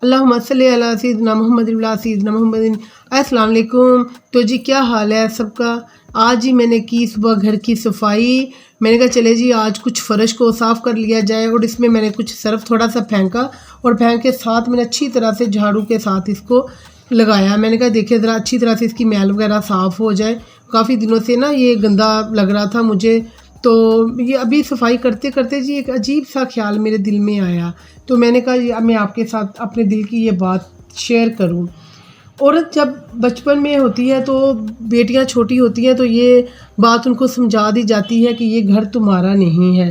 अल्लाहुम्मा सल्ली अला सय्यिदिना मोहम्मद व सय्यिदिना मोहम्मदिन। अस्सलाम वालेकुम। तो जी क्या हाल है सबका। आज ही मैंने की सुबह घर की सफाई। मैंने कहा चले जी आज कुछ फ़र्श को साफ़ कर लिया जाए, और इसमें मैंने कुछ सर्फ थोड़ा सा फेंका और फेंक के साथ मैंने अच्छी तरह से झाड़ू के साथ इसको लगाया। मैंने कहा देखिए ज़रा अच्छी तरह से इसकी मैल वगैरह साफ़ हो जाए। काफ़ी दिनों से ना ये गंदा लग रहा था मुझे। तो ये अभी सफाई करते करते जी एक अजीब सा ख्याल मेरे दिल में आया। तो मैंने कहा मैं आपके साथ अपने दिल की ये बात शेयर करूं। औरत जब बचपन में होती है तो बेटियां छोटी होती हैं तो ये बात उनको समझा दी जाती है कि ये घर तुम्हारा नहीं है,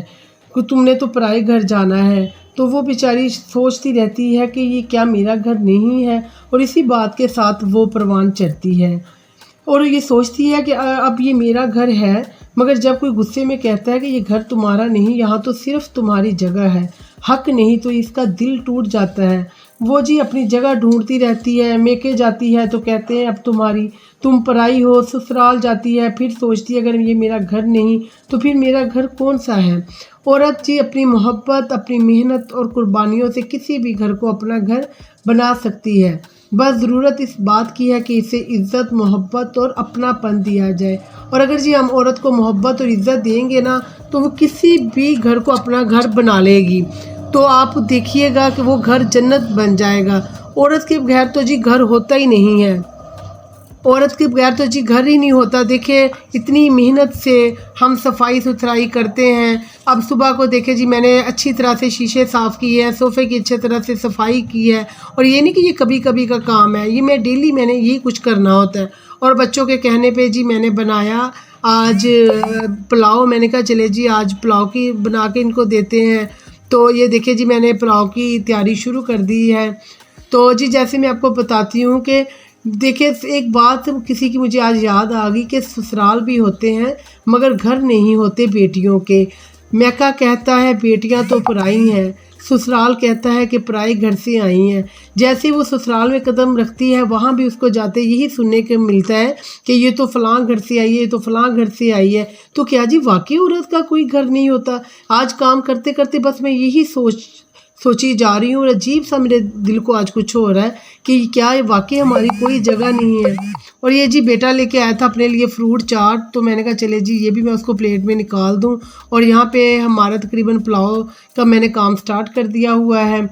कि तुमने तो पराए घर जाना है। तो वो बेचारी सोचती रहती है कि ये क्या मेरा घर नहीं है, और इसी बात के साथ वो परवान चढ़ती है और ये सोचती है कि अब ये मेरा घर है। मगर जब कोई गुस्से में कहता है कि ये घर तुम्हारा नहीं, यहाँ तो सिर्फ तुम्हारी जगह है, हक नहीं, तो इसका दिल टूट जाता है। वो जी अपनी जगह ढूंढती रहती है, मेके जाती है तो कहते हैं अब तुम पराई हो। ससुराल जाती है फिर सोचती है अगर ये मेरा घर नहीं तो फिर मेरा घर कौन सा है। औरत जी अपनी मोहब्बत, अपनी मेहनत और कुर्बानियों से किसी भी घर को अपना घर बना सकती है। बस ज़रूरत इस बात की है कि इसे इज़्ज़त, मोहब्बत और अपनापन दिया जाए। और अगर जी हम औरत को मोहब्बत और इज़्ज़त देंगे ना तो वो किसी भी घर को अपना घर बना लेगी। तो आप देखिएगा कि वो घर जन्नत बन जाएगा। औरत के बगैर तो जी घर होता ही नहीं है। औरत के बगैर तो जी घर ही नहीं होता। देखिए इतनी मेहनत से हम सफाई सुथराई करते हैं। अब सुबह को देखे जी मैंने अच्छी तरह से शीशे साफ़ किए हैं, सोफ़े की अच्छी तरह से सफाई की है। और ये नहीं कि ये कभी कभी का काम है, ये मैं डेली मैंने यही कुछ करना होता है। और बच्चों के कहने पे जी मैंने बनाया आज पुलाव। मैंने कहा चले जी आज पुलाव की बना के इनको देते हैं। तो ये देखिए जी मैंने पुलाव की तैयारी शुरू कर दी है। तो जी जैसे मैं आपको बताती हूँ कि देखिए एक बात किसी की मुझे आज याद आ गई कि ससुराल भी होते हैं मगर घर नहीं होते बेटियों के। मैका कहता है बेटियां तो पराई हैं, ससुराल कहता है कि पराई घर से आई हैं। जैसे वो ससुराल में कदम रखती है वहाँ भी उसको जाते यही सुनने को मिलता है कि ये तो फलां घर से आई है, ये तो फलां घर से आई है। तो क्या जी वाकई औरत का कोई घर नहीं होता। आज काम करते करते बस मैं यही सोची जा रही हूँ, और अजीब सा मेरे दिल को आज कुछ हो रहा है कि क्या ये वाकई हमारी कोई जगह नहीं है। और ये जी बेटा लेके आया था अपने लिए फ्रूट चाट, तो मैंने कहा चले जी ये भी मैं उसको प्लेट में निकाल दूँ। और यहाँ पे हमारा तकरीबन पुलाव का मैंने काम स्टार्ट कर दिया हुआ है।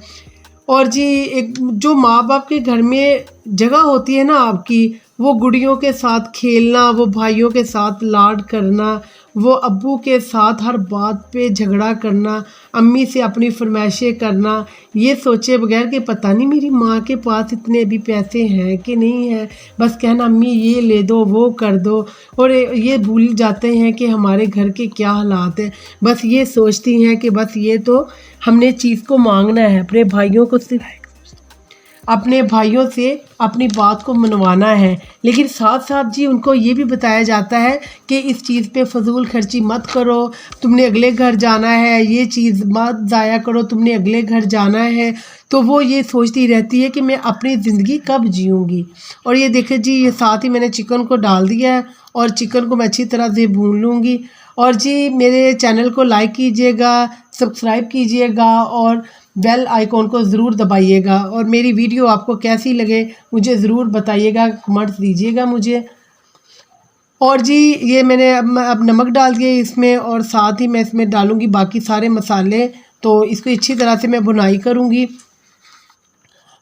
और जी एक जो माँ बाप के घर में जगह होती है ना आपकी, वो गुड़ियों के साथ खेलना, वो भाइयों के साथ लाड करना, वो अब्बू के साथ हर बात पे झगड़ा करना, अम्मी से अपनी फरमाइशें करना, ये सोचे बगैर कि पता नहीं मेरी माँ के पास इतने भी पैसे हैं कि नहीं है, बस कहना अम्मी ये ले दो वो कर दो। और ये भूल जाते हैं कि हमारे घर के क्या हालात हैं। बस ये सोचती हैं कि बस ये तो हमने चीज़ को मांगना है, अपने भाइयों को सिर्फ अपने भाइयों से अपनी बात को मनवाना है। लेकिन साथ साथ जी उनको ये भी बताया जाता है कि इस चीज़ पे फजूल खर्ची मत करो, तुमने अगले घर जाना है, ये चीज़ मत ज़ाया करो, तुमने अगले घर जाना है। तो वो ये सोचती रहती है कि मैं अपनी ज़िंदगी कब जीऊँगी। और ये देखिए जी ये साथ ही मैंने चिकन को डाल दिया है और चिकन को मैं अच्छी तरह से भून लूँगी। और जी मेरे चैनल को लाइक कीजिएगा, सब्सक्राइब कीजिएगा और बेल आइकॉन को ज़रूर दबाइएगा। और मेरी वीडियो आपको कैसी लगे मुझे ज़रूर बताइएगा, कमेंट्स दीजिएगा मुझे। और जी ये मैंने अब नमक डाल दिया इसमें, और साथ ही मैं इसमें डालूँगी बाकी सारे मसाले। तो इसको अच्छी तरह से मैं भुनाई करूँगी।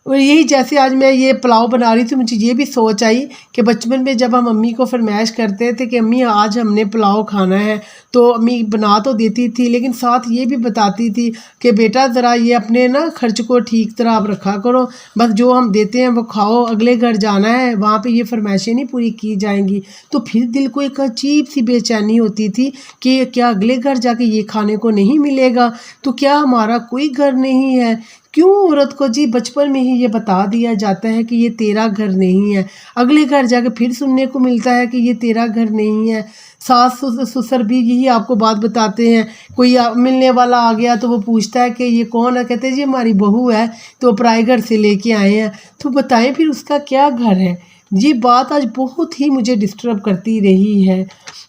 और यही जैसे आज मैं ये पुलाव बना रही थी मुझे ये भी सोच आई कि बचपन में जब हम अम्मी को फरमाइश करते थे कि अम्मी आज हमने पुलाव खाना है, तो अम्मी बना तो देती थी लेकिन साथ ये भी बताती थी कि बेटा ज़रा ये अपने ना खर्च को ठीक तरह आप रखा करो, बस जो हम देते हैं वो खाओ, अगले घर जाना है वहाँ पे ये फरमाइशें नहीं पूरी की जाएंगी। तो फिर दिल को एक अजीब सी बेचैनी होती थी कि क्या अगले घर जाके ये खाने को नहीं मिलेगा, तो क्या हमारा कोई घर नहीं है। क्यों औरत को जी बचपन में ही ये बता दिया जाता है कि ये तेरा घर नहीं है, अगले घर जाके फिर सुनने को मिलता है कि ये तेरा घर नहीं है। सास ससुर भी यही आपको बात बताते हैं। कोई मिलने वाला आ गया तो वो पूछता है कि ये कौन है, कहते हैं जी हमारी बहू है, तो पराए घर से लेके आए हैं। तो बताएं फिर उसका क्या घर है। یہ بات آج بہت ہی مجھے ڈسٹرب کرتی رہی ہے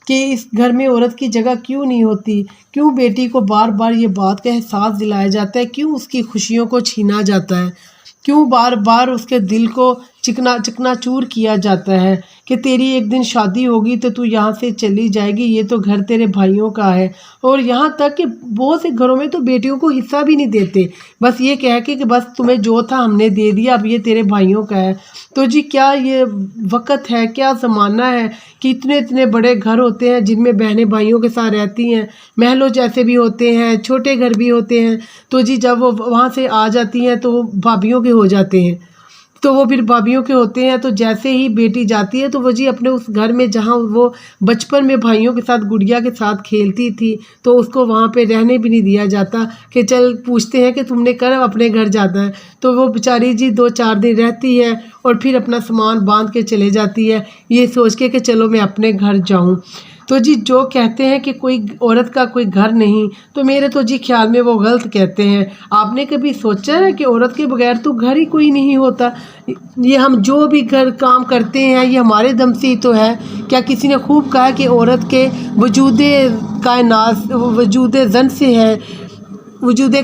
کہ اس گھر میں عورت کی جگہ کیوں نہیں ہوتی، کیوں بیٹی کو بار بار یہ بات کا احساس دلایا جاتا ہے، کیوں اس کی خوشیوں کو چھینا جاتا ہے، کیوں بار بار اس کے دل کو چکنا چور کیا جاتا ہے کہ تیری ایک دن شادی ہوگی تو تو یہاں سے چلی جائے گی، یہ تو گھر تیرے بھائیوں کا ہے۔ اور یہاں تک کہ بہت سے گھروں میں تو بیٹیوں کو حصہ بھی نہیں دیتے، بس یہ کہہ کے کہ بس تمہیں جو تھا ہم نے دے دیا، اب یہ تیرے بھائیوں کا ہے۔ تو جی کیا یہ وقت ہے، کیا زمانہ ہے کہ اتنے بڑے گھر ہوتے ہیں جن میں بہنیں بھائیوں کے ساتھ رہتی ہیں، محلوں جیسے بھی ہوتے ہیں، چھوٹے گھر بھی ہوتے ہیں، تو جی جب وہ وہاں سے آ جاتی ہیں تو وہ بھابھیوں کے ہو جاتے ہیں، تو وہ پھر بھابھیوں کے ہوتے ہیں۔ تو جیسے ہی بیٹی جاتی ہے تو وہ جی اپنے اس گھر میں جہاں وہ بچپن میں بھائیوں کے ساتھ گڑیا کے ساتھ کھیلتی تھی تو اس کو وہاں پہ رہنے بھی نہیں دیا جاتا کہ چل پوچھتے ہیں کہ تم نے کب اپنے گھر جانا ہے، تو وہ بیچاری جی 2-4 دن رہتی ہے اور پھر اپنا سامان باندھ کے چلے جاتی ہے یہ سوچ کے کہ چلو میں اپنے گھر جاؤں۔ تو جی جو کہتے ہیں کہ کوئی عورت کا کوئی گھر نہیں، تو میرے تو جی خیال میں وہ غلط کہتے ہیں۔ آپ نے کبھی سوچا ہے کہ عورت کے بغیر تو گھر ہی کوئی نہیں ہوتا؟ یہ ہم جو بھی گھر کام کرتے ہیں یہ ہمارے دم سے ہی تو ہے۔ کیا کسی نے خوب کہا کہ عورت کے وجود کائنات وجود زن سے ہے، وجود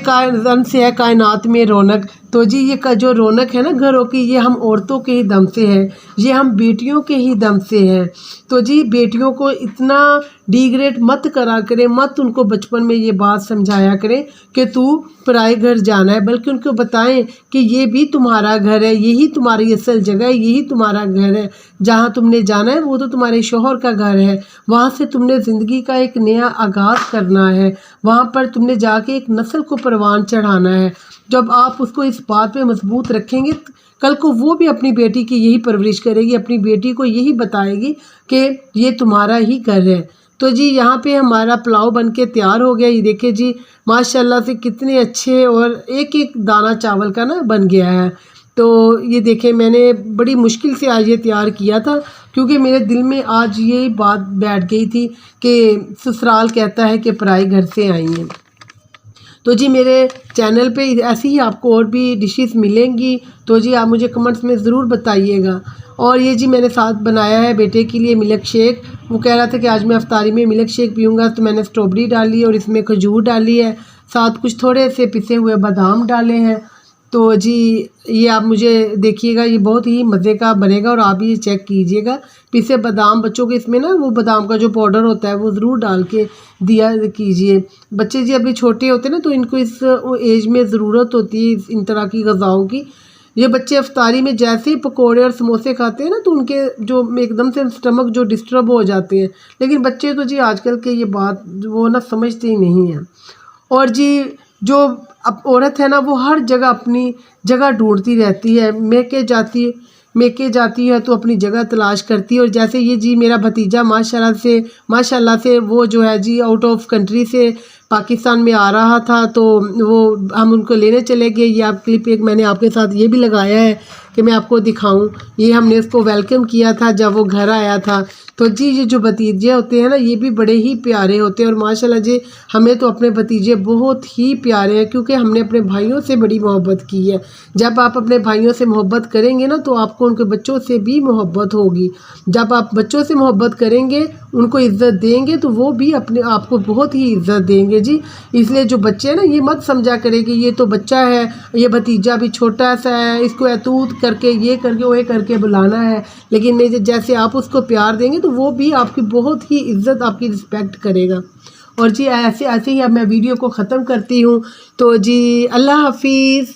زن سے ہے کائنات میں رونق۔ تو جی یہ جو رونق ہے نا گھروں کی، یہ ہم عورتوں کے ہی دم سے ہے، یہ ہم بیٹیوں کے ہی دم سے ہے۔ تو جی بیٹیوں کو اتنا ڈیگریڈ مت کرا کرے، مت ان کو بچپن میں یہ بات سمجھایا کرے کہ تو پرائے گھر جانا ہے، بلکہ ان کو بتائیں کہ یہ بھی تمہارا گھر ہے، یہی تمہاری اصل جگہ ہے، یہی تمہارا گھر ہے، جہاں تم نے جانا ہے وہ تو تمہارے شوہر کا گھر ہے، وہاں سے تم نے زندگی کا ایک نیا آغاز کرنا ہے، وہاں پر تم نے جا کے ایک نسل کو پروان چڑھانا ہے۔ جب آپ اس کو اس بات پہ مضبوط رکھیں گے، کل کو وہ بھی اپنی بیٹی کی یہی پرورش کرے گی، اپنی بیٹی کو یہی بتائے گی کہ یہ تمہارا ہی گھر ہے۔ تو جی یہاں پہ ہمارا پلاؤ بن کے تیار ہو گیا، یہ دیکھیں جی ماشاءاللہ سے کتنے اچھے اور ایک ایک دانہ چاول کا نا بن گیا ہے۔ تو یہ دیکھیں میں نے بڑی مشکل سے آج یہ تیار کیا تھا، کیونکہ میرے دل میں آج یہ بات بیٹھ گئی تھی کہ سسرال کہتا ہے کہ پرائے گھر سے آئی ہیں۔ تو جی میرے چینل پہ ایسی ہی آپ کو اور بھی ڈشز ملیں گی، تو جی آپ مجھے کمنٹس میں ضرور بتائیے گا۔ اور یہ جی میں نے ساتھ بنایا ہے بیٹے کے لیے ملک شیک، وہ کہہ رہا تھا کہ آج میں افطاری میں ملک شیک پیوں گا، تو میں نے اسٹرابری ڈالی ہے اور اس میں کھجور ڈالی ہے، ساتھ کچھ تھوڑے سے پسے ہوئے بادام ڈالے ہیں۔ تو جی یہ آپ مجھے دیکھیے گا، یہ بہت ہی مزے کا بنے گا، اور آپ بھی یہ چیک کیجیے گا۔ پسے بادام بچوں کے اس میں نا وہ بادام کا جو پاؤڈر ہوتا ہے وہ ضرور ڈال کے دیا کیجیے۔ بچے جی ابھی چھوٹے ہوتے ہیں نا، تو ان کو اس ایج میں ضرورت ہوتی ہے ان طرح کی غذاؤں کی۔ یہ بچے افطاری میں جیسے ہی پکوڑے اور سموسے کھاتے ہیں نا، تو ان کے جو ایک دم سے اسٹمک جو ڈسٹرب ہو جاتے ہیں، لیکن بچے تو جی آج کل کے یہ بات وہ نہ سمجھتے ہی نہیں ہیں۔ اور جی جو اب عورت ہے نا وہ ہر جگہ اپنی جگہ ڈھونڈتی رہتی ہے، میکے جاتی ہے تو اپنی جگہ تلاش کرتی ہے۔ اور جیسے یہ جی میرا بھتیجا ماشاءاللہ سے وہ جو ہے جی آؤٹ آف کنٹری سے پاکستان میں آ رہا تھا، تو وہ ہم ان کو لینے چلے گئے۔ یہ آپ کلپ ایک میں نے آپ کے ساتھ یہ بھی لگایا ہے کہ میں آپ کو دکھاؤں، یہ ہم نے اس کو ویلکم کیا تھا جب وہ گھر آیا تھا۔ تو جی یہ جو بھتیجے ہوتے ہیں نا یہ بھی بڑے ہی پیارے ہوتے ہیں، اور ماشاءاللہ جی ہمیں تو اپنے بھتیجے بہت ہی پیارے ہیں، کیونکہ ہم نے اپنے بھائیوں سے بڑی محبت کی ہے۔ جب آپ اپنے بھائیوں سے محبت کریں گے نا تو آپ کو ان کے بچوں سے بھی محبت ہوگی۔ جب آپ بچوں سے محبت کریں گے، ان کو عزت دیں گے، تو وہ بھی اپنے آپ کو بہت ہی عزت دیں گے جی۔ اس لیے جو بچے ہیں نا یہ مت سمجھا کرے کہ یہ تو بچہ ہے، یہ بھتیجا بھی چھوٹا سا ہے، اس کو ایتوت کر کے یہ کر کے وہ کر کے بلانا ہے، لیکن نہیں، جیسے آپ اس کو پیار دیں گے تو وہ بھی آپ کی بہت ہی عزت، آپ کی رسپیکٹ کرے گا۔ اور جی ایسے ہی اب میں ویڈیو کو ختم کرتی ہوں، تو جی اللہ حافظ۔